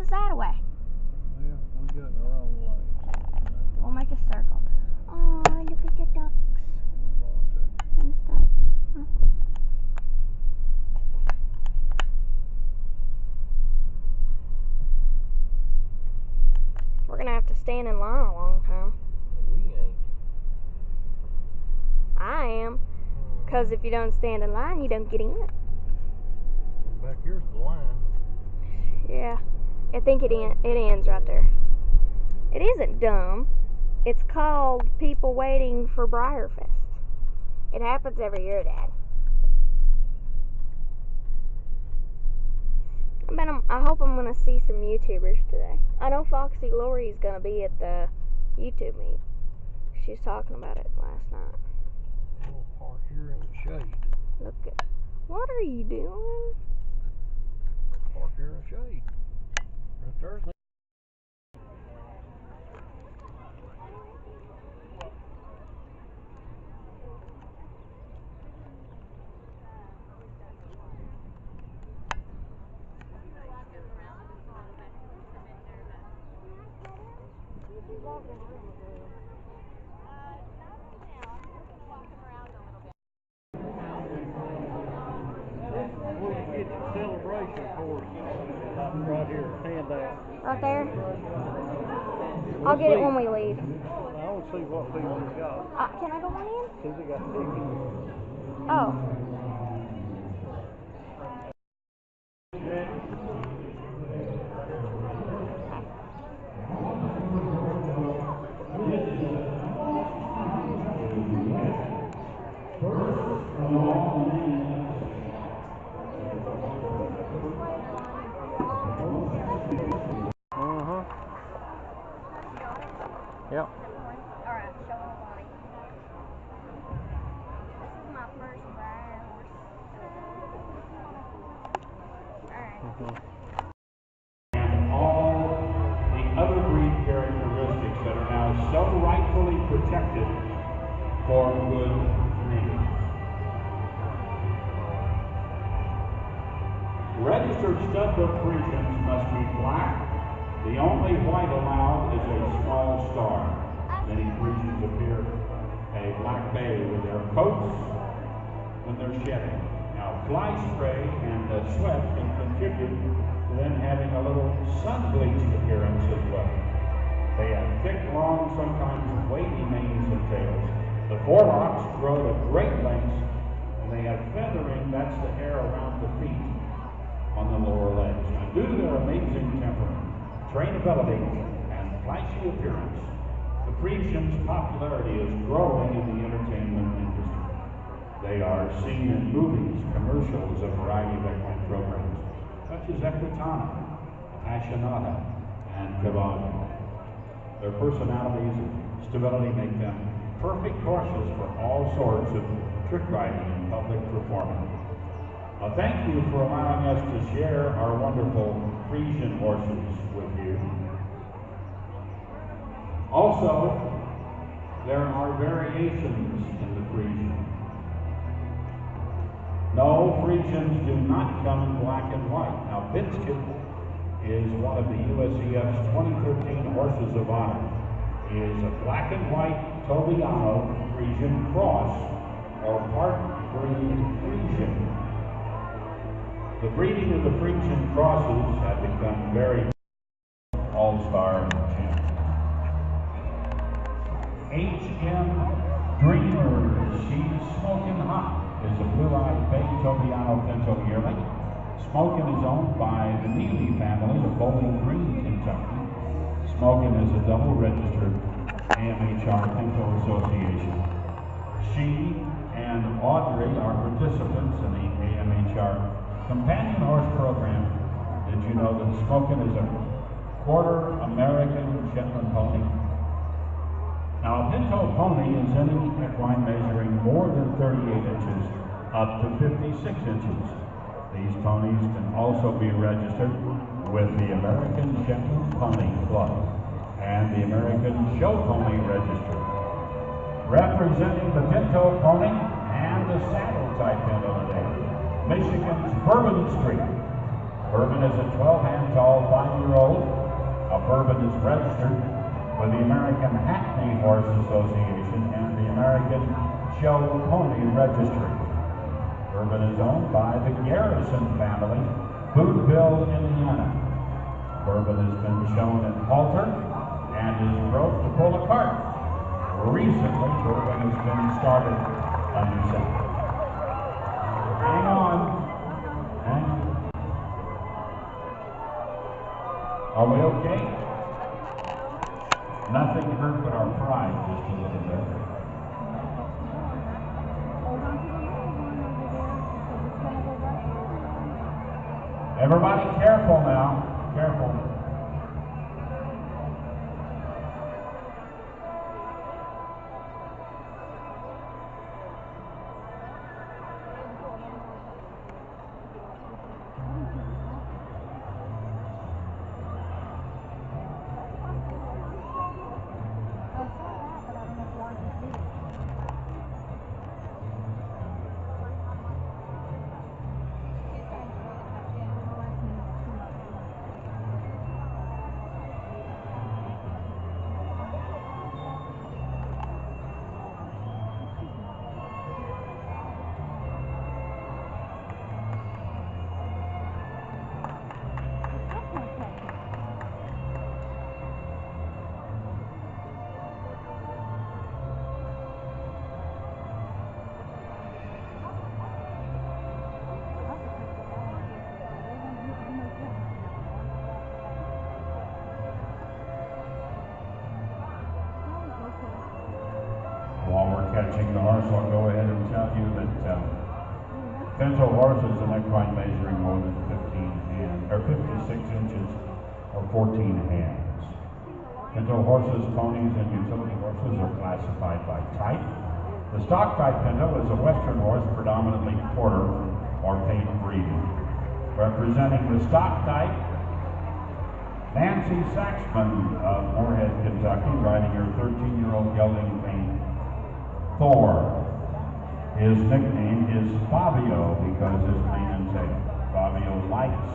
is that way? Yeah, we got in the wrong lane. We'll make a circle. Oh, look at the ducks We're going to. and stuff. Huh. We're gonna have to stand in line a long time. We ain't. I am. Because if you don't stand in line, you don't get in. Back here's the line. Yeah. I think it ends right there. It isn't dumb. It's called people waiting for Breyerfest. It happens every year, Dad. I hope I'm going to see some YouTubers today. I know Foxy Lori's going to be at the YouTube meet. She's talking about it last night. We'll park here in the shade. Look at... What are you doing? Park here in the shade. Right there's the... Celebration course right here, handout. Right there? I'll get it when we leave. I want to see what people got. Can I go on in? See, they got tickets. Oh. Yep. Alright, show them body. This is my first ride horse. Alright. And all the other breed characteristics that are now so rightfully protected for good names. Registered stud-built Friesians must be black. The only white allowed is a small star. Many Friesians appear a black bay with their coats when they're shedding. Now, fly spray and sweat can contribute to them having a little sun-bleached appearance as well. They have thick, long, sometimes wavy manes and tails. The forelocks grow to great lengths, and they have feathering, that's the hair around the feet on the lower legs. Now, due to their amazing temperament, trainability, and flashy appearance, the Friesian's popularity is growing in the entertainment industry. They are seen in movies, commercials, a variety of equine programs, such as Equitana, Passionata, and Cavallo. Their personalities and stability make them perfect horses for all sorts of trick riding and public performance. Thank you for allowing us to share our wonderful Friesian horses with you. Also, there are variations in the Friesian. No, Friesians do not come in black and white. Now, Biscuit is one of the USEF's 2013 Horses of Honor. He is a black and white Tobiano Friesian cross, or part breed Friesian. The breeding of the Friesian crosses have become very all-star champion. H.M. Dreamer, she's smoking hot, is a blue-eyed bay Tobiano Pinto yearling. Smokin' is owned by the Neely family of Bowling Green, Kentucky. Smokin' is a double-registered AMHR Pinto Association. She and Audrey are participants in the AMHR Companion Horse Program. Did you know that Smokin' is a quarter American Shetland pony? Now, a Pinto pony is any equine measuring more than 38 inches up to 56 inches. These ponies can also be registered with the American Shetland Pony Club and the American Show Pony Registry. Representing the Pinto pony and the saddle type Pinto today, Michigan's Bourbon Street, Bourbon is a 12-hand tall 5-year-old. Bourbon is registered with the American Hackney Horse Association and the American Show Pony Registry. Bourbon is owned by the Garrison family, Boonville, Indiana. Bourbon has been shown in halter and is broke to pull a cart. Recently, Bourbon has been started under saddle. Hang on. Hang on. Are we okay? Nothing hurt but our pride just a little bit. Everybody careful now. Careful. While we're catching the horse, I'll go ahead and tell you that Pinto horses in equine measuring more than 56 inches or 14 hands. Pinto horses, ponies, and utility horses are classified by type. The stock type Pinto is a Western horse, predominantly quarter or paint breeding. Representing the stock type, Nancy Saxman of Moorhead, Kentucky, riding her 13-year-old gelding paint Thor. His nickname is Fabio because his mane and tail. Fabio likes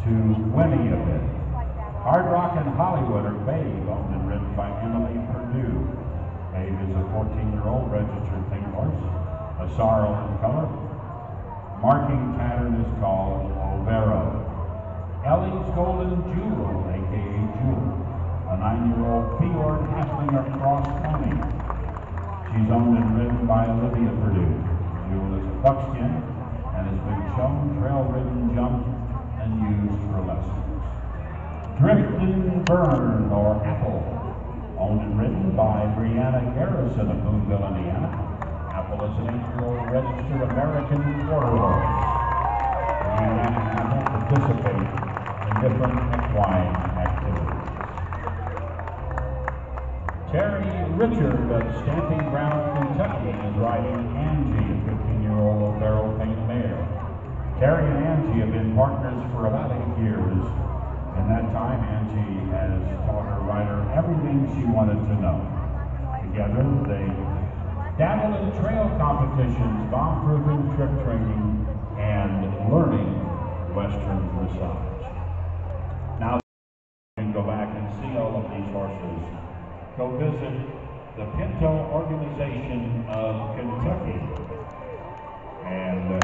to whinny a bit. Hard Rock and Hollywood are Babe, owned and ridden by Emily Perdue. Babe is a 14-year-old registered pink horse, a sorrel in color. Marking pattern is called Overo. Ellie's Golden Jewel, aka Jewel, a 9-year-old Fjord Haflinger cross pony. She's owned and ridden by Olivia Perdue. Jewel is a buckskin and has been shown trail-ridden, jumped, and used for lessons. Drift and Burn, or Apple, owned and ridden by Brianna Garrison of Boonville, Indiana. Apple is an 8-year-old registered American quarter horse. Brianna and Apple participate in different equine activities. Terry Richard of Stamping Ground, Kentucky is riding Angie, a 15-year-old Overo paint mare. Terry and Angie have been partners for about 8 years. In that time, Angie has taught her rider everything she wanted to know. Together, they dabble in trail competitions, bomb-proofing, trip training, and learning Western dressage. Now, you can go back and see all of these horses. Go visit the Pinto Organization of Kentucky. And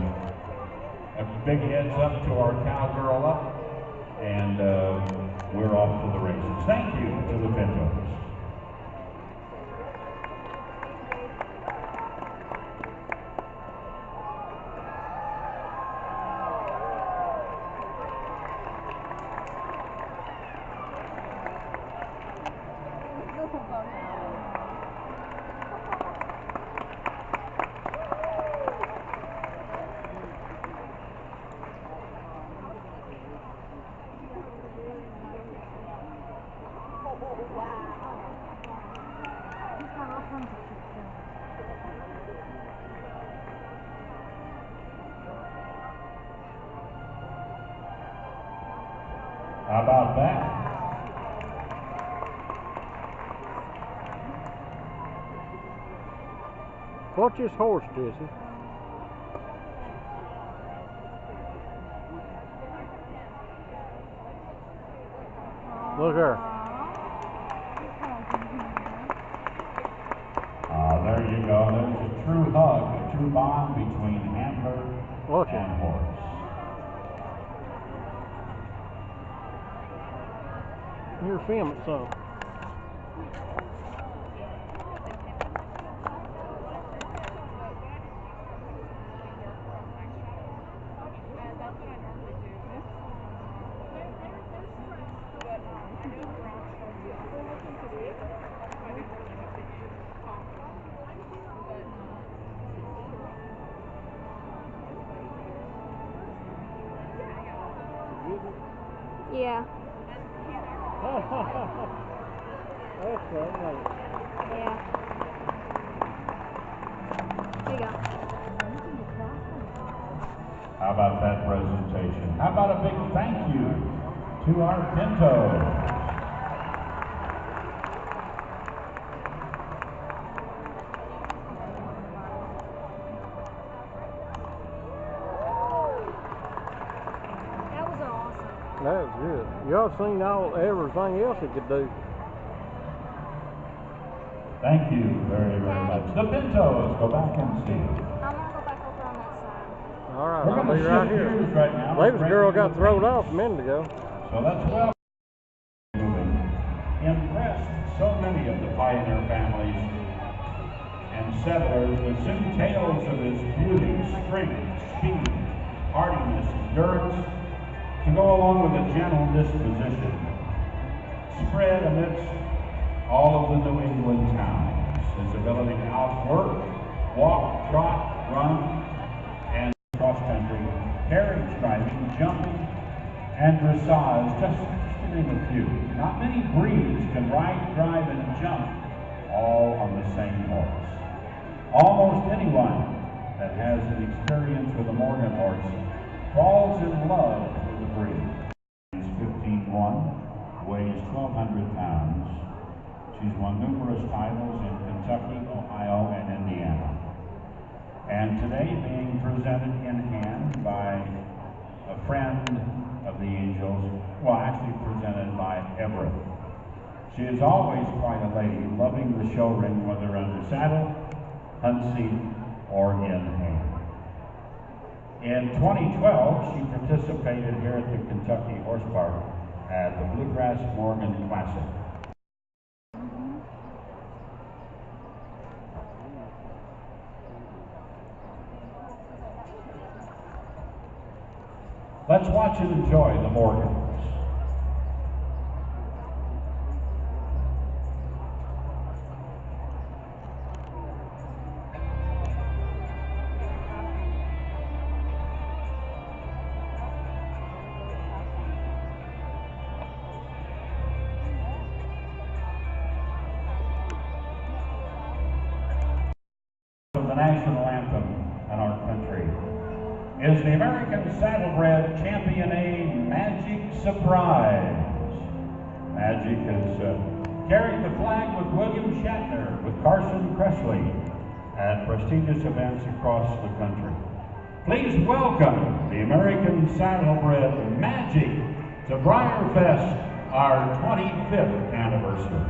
a big heads up to our cowgirl up, and we're off to the races. Thank you to the Pintos. How about that? Watch his horse, Jesse. Look there. There you go. There's a true hug, a true bond between handler and horse. You're filming some. Yeah. That's right. Yeah. There you go. How about that presentation? How about a big thank you to our pintos? That was awesome. That was good. Y'all seen everything else it could do. Thank you very, very much. The pintos, go back and see. I'm gonna go back over on that side. All right, We're I'll going be to right shift here. gears right now. David's girl got thrown off a minute ago. So let's welcome. Impressed so many of the pioneer families and settlers with some tales of his beauty, strength, speed, hardiness, endurance, to go along with a gentle disposition, spread amidst all of the New England towns. His ability to outwork, walk, trot, run, and cross-country, carriage driving, jumping, and dressage, just to name a few. Not many breeds can ride, drive, and jump all on the same horse. Almost anyone that has an experience with a Morgan horse falls in love with the breed. She's 15-1, weighs 1,200 pounds. She's won numerous titles in Kentucky, Ohio, and Indiana. And today being presented in hand by a friend of the Angels, well, actually presented by Everett. She is always quite a lady, loving the show ring, whether under saddle, hunt seat, or in hand. In 2012, she participated here at the Kentucky Horse Park at the Bluegrass Morgan Classic. Let's watch and enjoy the Morgans. The national anthem in our country is the American Saddlebred Champion A Magic Surprise. Magic has carried the flag with William Shatner, with Carson Kressley at prestigious events across the country. Please welcome the American Saddlebred Magic to Breyerfest, our 25th anniversary.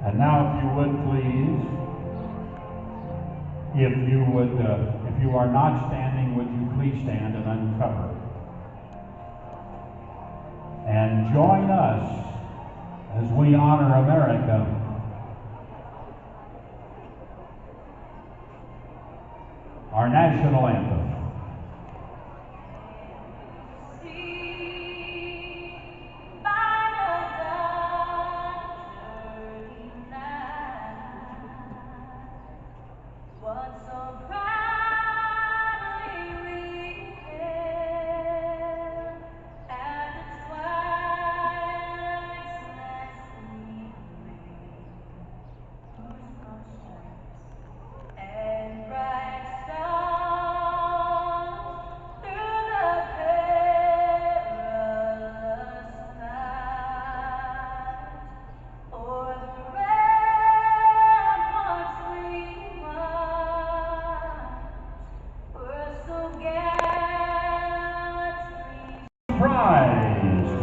And now, if you would please, if you are not standing, would you please stand and uncover? And join us as we honor America. Our national anthem.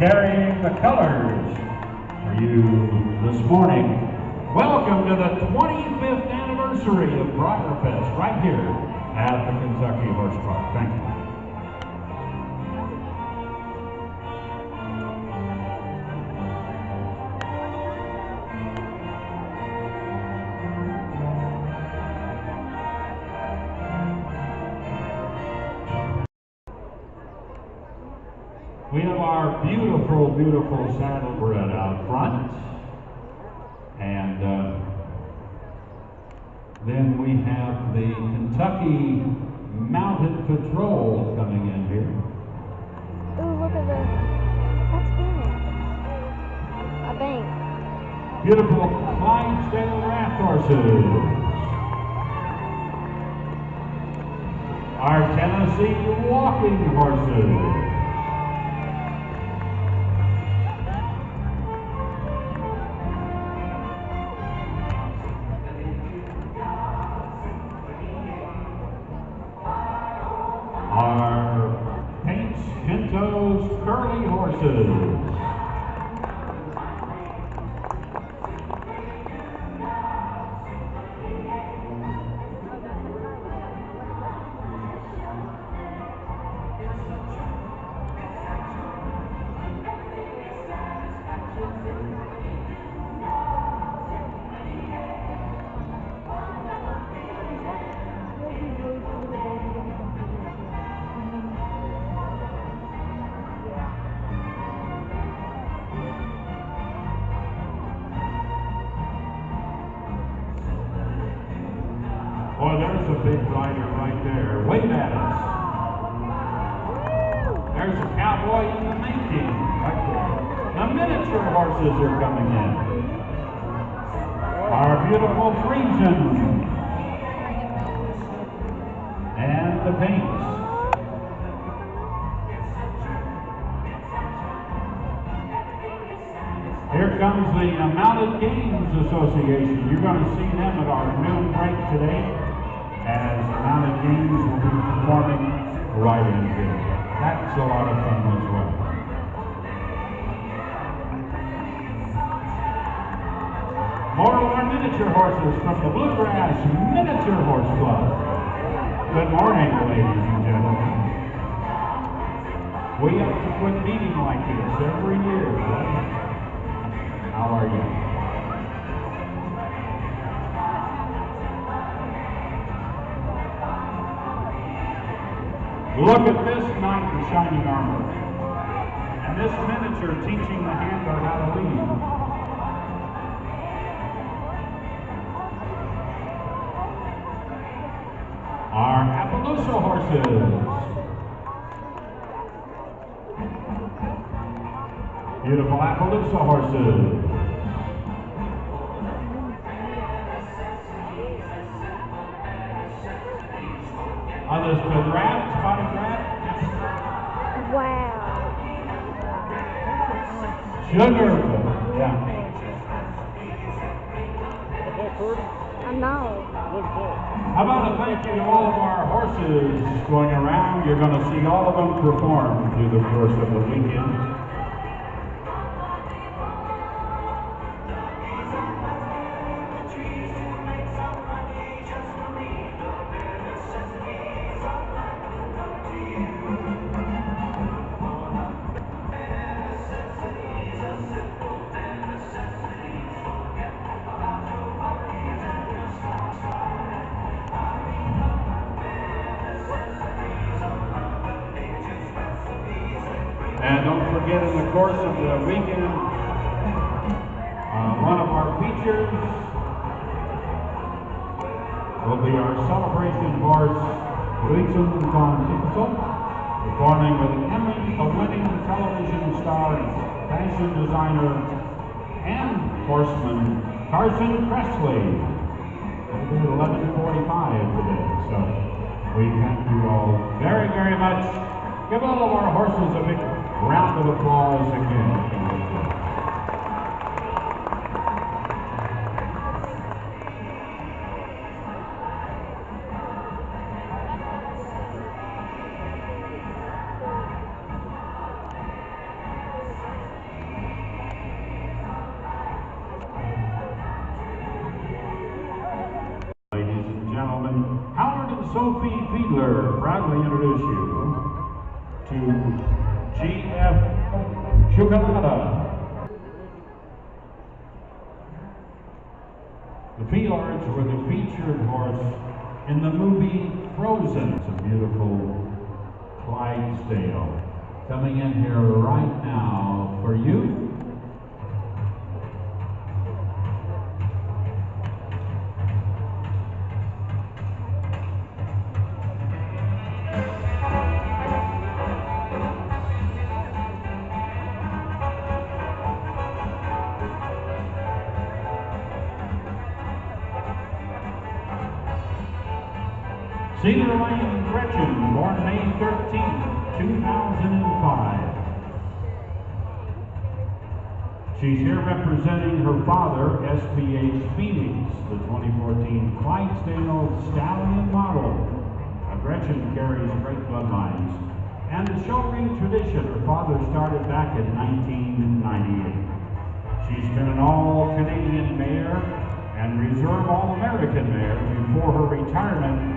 carrying the colors for you this morning. Welcome to the 25th anniversary of Breyerfest right here at the Kentucky Horse Park. Thank you. We have our beautiful, beautiful saddlebred out front. And then we have the Kentucky Mounted Patrol coming in here. Ooh, look at that's Phoenix. A bank. Beautiful Clydesdale Draft horses. Our Tennessee Walking horses. Our Paints Pintos Curly horses. Boy, there's a big rider right there. Wave at us. There's a cowboy in the making right there. The miniature horses are coming in. Our beautiful Friesian. And the paints. Here comes the Mounted Games Association. You're going to see them at our noon break today, as the Mounted Games will be performing right in here. That's a lot of fun as well. More of our miniature horses from the Bluegrass Miniature Horse Club. Good morning, ladies and gentlemen. We have to quit meeting like this every year, right? How are you? Look at this knight in shining armor. And this miniature teaching the handler how to lead. Our Appaloosa horses. Beautiful Appaloosa horses. Others to draft, spotted draft. Wow. Sugar. Yeah. I know. How about a thank you to all of our horses going around. You're going to see all of them perform through the course of the weekend. And don't forget, in the course of the weekend, one of our features will be our celebration horse, Blitzen von Tippel, performing with an Emmy-winning television star, fashion designer, and horseman Carson Kressley. It'll be at 11:45 today, so we thank you all very, very much. Give all of our horses a big round of applause again. Ziegler proudly introduce you to GF Chocolata. The Fjords were the featured horse in the movie Frozen. It's a beautiful Clydesdale coming in here right now for you. Cedar Lane Gretchen, born May 13, 2005. She's here representing her father, SPH Phoenix, the 2014 Clydesdale Stallion model. Gretchen carries great bloodlines and a show ring tradition her father started back in 1998. She's been an All-Canadian mare and Reserve All-American mare before her retirement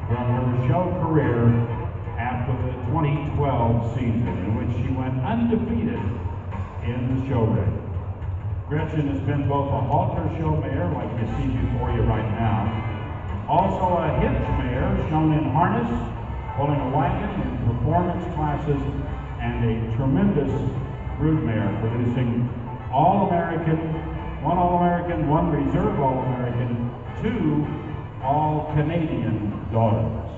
from her show career after the 2012 season, in which she went undefeated in the show ring. Gretchen has been both a halter show mare, like you see before you right now, also a hitch mare shown in harness, pulling a wagon in performance classes, and a tremendous brood mare producing All-American, one Reserve All-American, 2 All-Canadian daughters.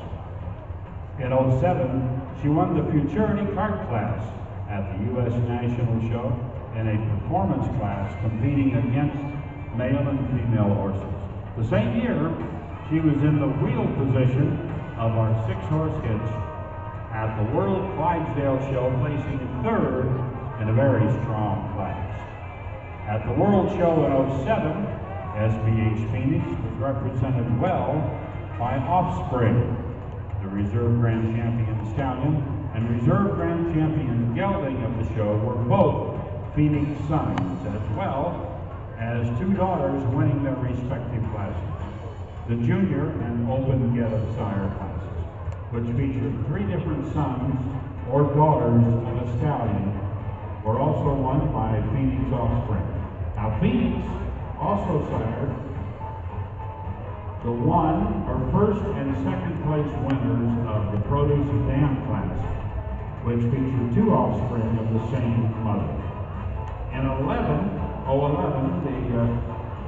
In 07, she won the Futurity Cart class at the U.S. National Show in a performance class competing against male and female horses. The same year, she was in the wheel position of our 6-horse hitch at the World Clydesdale Show, placing 3rd in a very strong class. At the World Show in 07, SPH Phoenix was represented well by Offspring, the Reserve Grand Champion Stallion and Reserve Grand Champion Gelding of the show were both Phoenix sons, as well as 2 daughters winning their respective classes. The Junior and Open Get of Sire classes, which featured 3 different sons or daughters of a stallion, were also won by Phoenix Offspring. Now Phoenix also sired the first and second place winners of the Produce of Dam class, which featured 2 offspring of the same mother. In 2011, the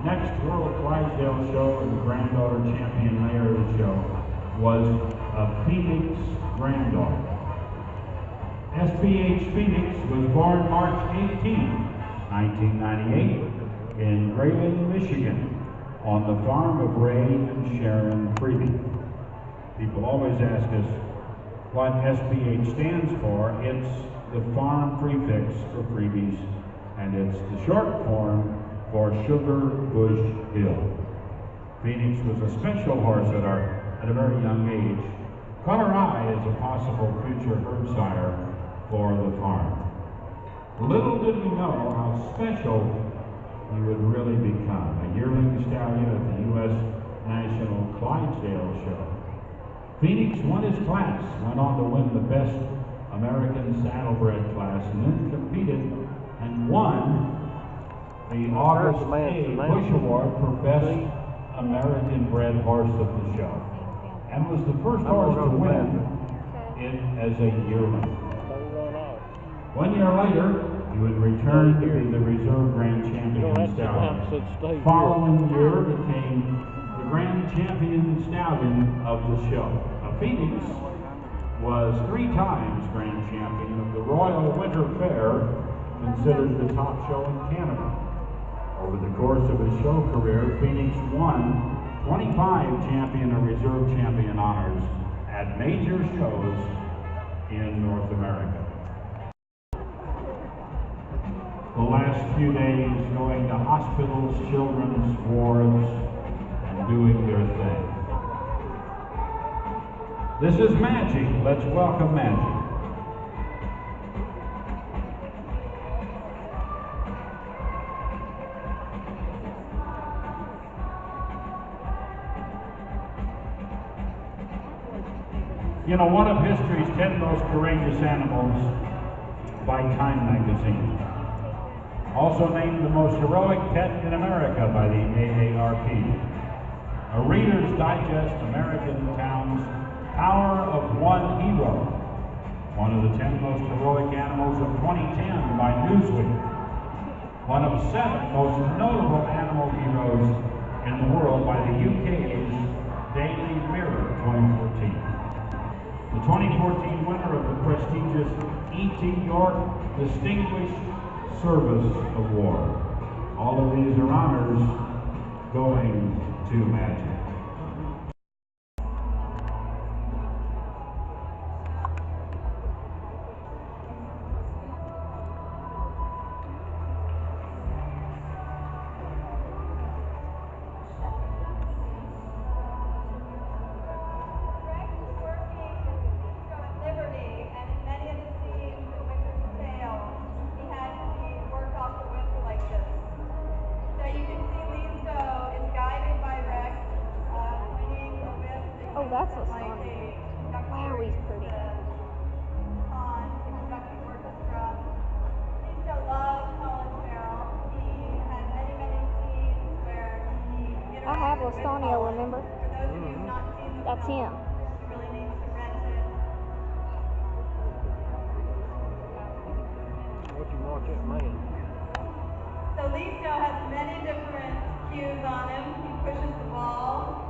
next World Clydesdale Show and the granddaughter champion mare of the show was a Phoenix granddaughter. SPH Phoenix was born March 18, 1998 in Grayling, Michigan, on the farm of Ray and Sharon Freebie. People always ask us what SPH stands for. It's the farm prefix for Freebies, and it's the short form for Sugar Bush Hill. Phoenix was a special horse at a very young age. Caught her eye as a possible future herd sire for the farm. Little did we know how special he would really become. A yearling stallion at the U.S. National Clydesdale Show. Phoenix won his class, went on to win the Best American Saddlebred class, and then competed and won the August A. Bush Award for Best American Bred Horse of the show, and was the first horse to win it as a yearling. 1 year later, he would return to be the Reserve Grand Champion Stallion. Following year became the Grand Champion Stallion of the show. Now, Phoenix was 3 times Grand Champion of the Royal Winter Fair, considered the top show in Canada. Over the course of his show career, Phoenix won 25 champion or reserve champion honors at major shows in North America. The last few days going to hospitals, children's wards, and doing their thing. This is Magic. Let's welcome Magic. You know, one of history's 10 most courageous animals by Time magazine. Also named the most heroic pet in America by the AARP. A Reader's Digest American Town's Power of One Hero. One of the 10 most heroic animals of 2010 by Newsweek. One of 7 most notable animal heroes in the world by the UK's Daily Mirror 2014. The 2014 winner of the prestigious E.T. York Distinguished Service Award. All of these are honors going to Magic. Oh, that's what's on here. Wow, he's pretty. I have Lastonia, remember? That's him. What you watch that man? So Listo has many different cues on him. He pushes the ball.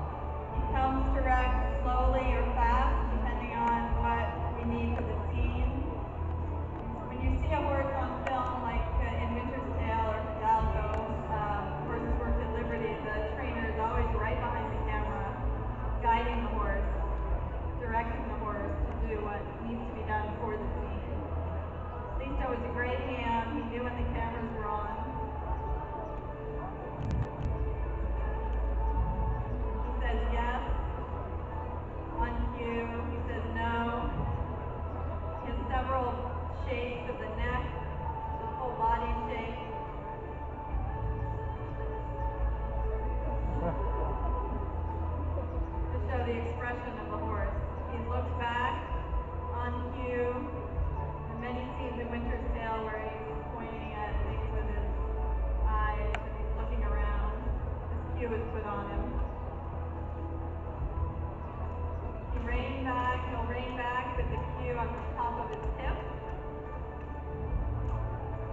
He comes to Rex slowly or fast, depending on what we need for the scene. When you see a horse on film, like in Winter's Tale or Hidalgo, horses worked at Liberty, the trainer is always right behind the camera, guiding the horse, directing the horse to do what needs to be done for the scene. Listo was a great hand. He knew when the cameras were on. He says yes on cue. He says no. He has several shakes of the neck, the full body shake. To show the expression of the horse. He looks back on cue. Many scenes in Winter's Tale where he's pointing at things with his eyes and he's looking around. This cue is put on him. He'll rein back with the cue on the top of his hip.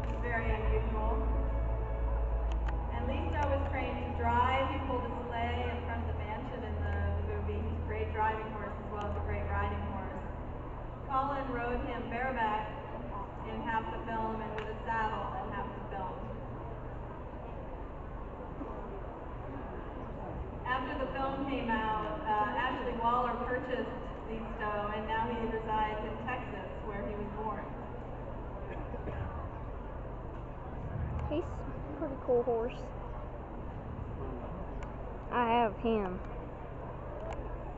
It's very unusual. And Listo was trained to drive. He pulled a sleigh in front of the mansion in the movie. He's a great driving horse as well as a great riding horse. Colin rode him bareback in half the film and with a saddle in half the film. After the film came out, Ashley Waller purchased Listo, and now he resides in Texas, where he was born. He's a pretty cool horse. I have him.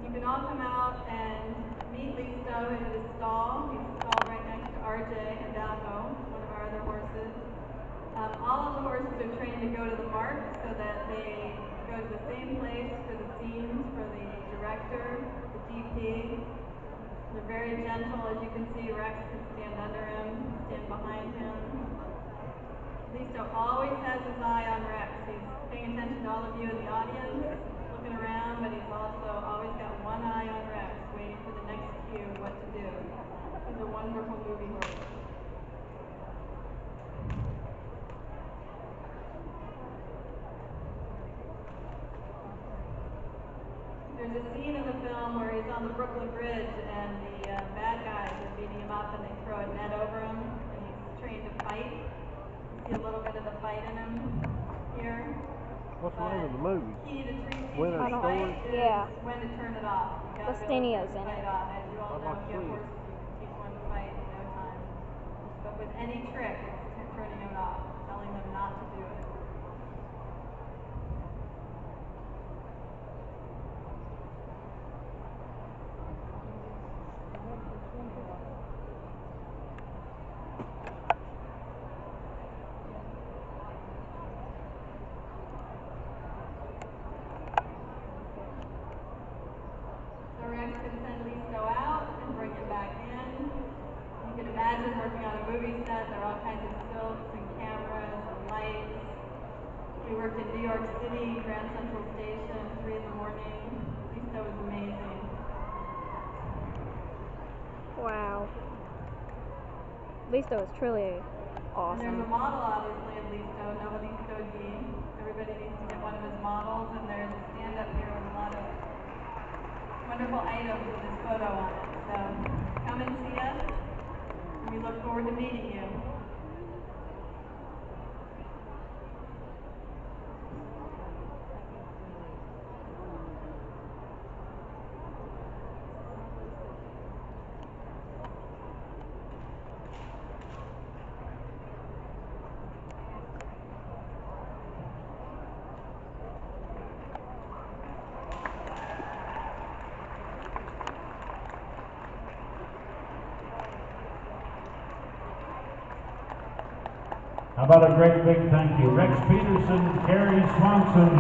You can all come out and meet Listo in his stall. He's stalled right next to RJ Hidalgo, one of our other horses. All of the horses are trained to go to the mark so that they go to the same place for the scenes, for the director, the DP. They're very gentle, as you can see. Rex can stand under him, stand behind him. Listo always has his eye on Rex. He's paying attention to all of you in the audience, looking around, but he's also always got one eye on Rex, waiting for the next cue, what to do. He's a wonderful movie horse. There's a scene in the film where he's on the Brooklyn Bridge and the bad guys are beating him up and they throw a net over him and he's trained to fight. You see a little bit of the fight in him here. What's the name of the movie? Key to Winter fight Story? is Yeah. when to turn it off. You gotta Lastinio's go in it. fight off. As you all I'd know, like if to you have see it. horses, you can teach one to fight in no time. But with any trick, it's turning it off, telling them not to do it. So Rex can send Listo out, and imagine working on a movie set. There are all kinds of stilts and cameras and lights. We worked in New York City, Grand Central Station, 3 in the morning. Listo was amazing. Wow. Listo is truly And there's awesome. a model, obviously, of Listo, Nova Listo G. Everybody needs to get one of his models, and there's a stand up here with a lot of wonderful items with his photo on it. So come and see us, and we look forward to meeting you. How about a great big thank you? Rex Peterson, Carrie Swanson,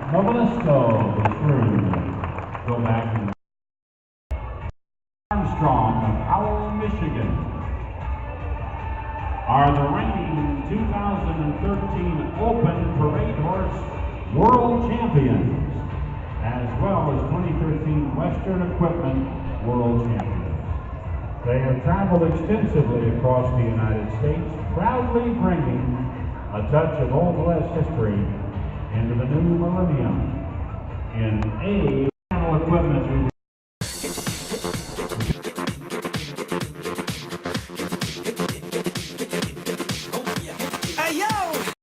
Modesto, the crew. Go back and Armstrong of Powell, Michigan, are the reigning 2013 Open Parade Horse World Champions, as well as 2013 Western Equipment World Champions. They have traveled extensively across the United States, proudly bringing a touch of Old West history into the new millennium in A